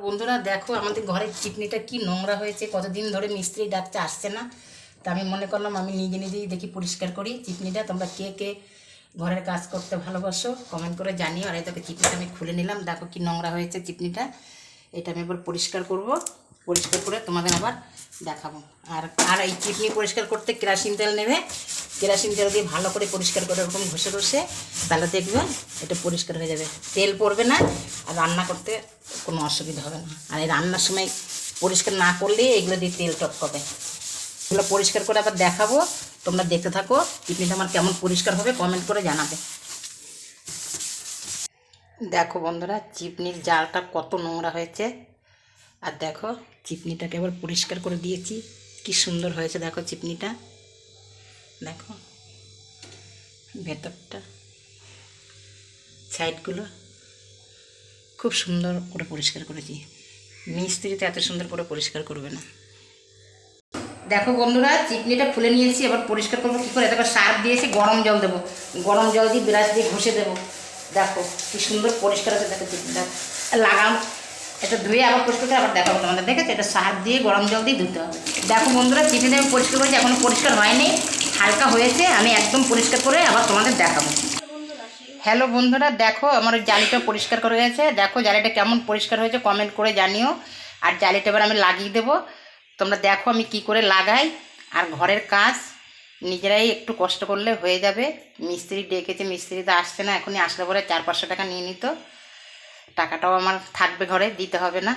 বন্ধুরা দেখো আমাদের ঘরের চিকনিটা কি নোংরা হয়েছে, কতদিন ধরে মিস্ত্রি ডাকতে আসছে না। তা আমি মনে করলাম আমি নিজে নিজেই দেখি পরিষ্কার করি চিকনিটা। তোমরা কে কে ঘরের কাজ করতে ভালোবাসো কমেন্ট করে জানিও। আর এই দেখো চিকনিটা আমি খুলে নিলাম, দেখো কি নোংরা হয়েছে চিকনিটা। এটা আমি এবার পরিষ্কার করব, পরিষ্কার করে তোমাদের আবার দেখাবো। আর আর এই চিকনি পরিষ্কার করতে কেরোসিন তেল নেবে, কেরোসিন তেল দিয়ে ভালো করে পরিষ্কার করে এরকম ঘষে ঘষে, তাহলে দেখবে এটা পরিষ্কার হয়ে যাবে, তেল পড়বে না আর রান্না করতে কোনো অসুবিধা হবে না। আর এই রান্নার সময় পরিষ্কার না করলে এগুলো দিয়ে তেল টপকাবে। এগুলো পরিষ্কার করে আবার দেখাবো, তোমরা দেখতে থাকো চিকনিটা আমার কেমন পরিষ্কার হবে কমেন্ট করে জানাবে। দেখো বন্ধুরা চিকনির জালটা কত নোংরা হয়েছে। আর দেখো চিকনিটাকে এবার পরিষ্কার করে দিয়েছি, কি সুন্দর হয়েছে দেখো চিকনিটা। দেখো ভেতরটা, সাইডগুলো খুব সুন্দর করে পরিষ্কার করেছি। মিস্ত্রি তো এত সুন্দর করে পরিষ্কার করবে না। দেখো বন্ধুরা চিকনিটা খুলে নিয়েছি, এবার পরিষ্কার করবো কী করে। দেখো সার্ফ দিয়েছি, গরম জল দেবো, গরম জল দিয়ে ব্রাশ দিয়ে ঘষে দেবো। দেখো কি সুন্দর পরিষ্কার আছে। দেখো চিকনিটা লাগাম, এটা ধুয়ে আবার পরিষ্কার করে আবার দেখাবো তোমাদের। দেখেছো এটা সার্ফ দিয়ে গরম জল দিয়ে ধুতে হবে। দেখো বন্ধুরা চিকনিটা আমি পরিষ্কার করেছি, এখনও পরিষ্কার হয়নি, হালকা হয়েছে। আমি একদম পরিষ্কার করে আবার তোমাদের দেখাবো। হ্যালো বন্ধুরা দেখো আমার জালিটা পরিষ্কার করে গেছে। দেখো জালিটা কেমন পরিষ্কার হয়েছে কমেন্ট করে জানিও। আর জালিটা এবার আমি লাগিয়ে দেবো, তোমরা দেখো আমি কি করে লাগাই। আর ঘরের কাজ নিজেরাই একটু কষ্ট করলে হয়ে যাবে। মিস্ত্রি ডেকেছে, মিস্ত্রি তো আসছে না, এখনই আসলে পরে 400-500 টাকা নিয়ে নিত, টাকাটাও আমার থাকবে ঘরে, দিতে হবে না।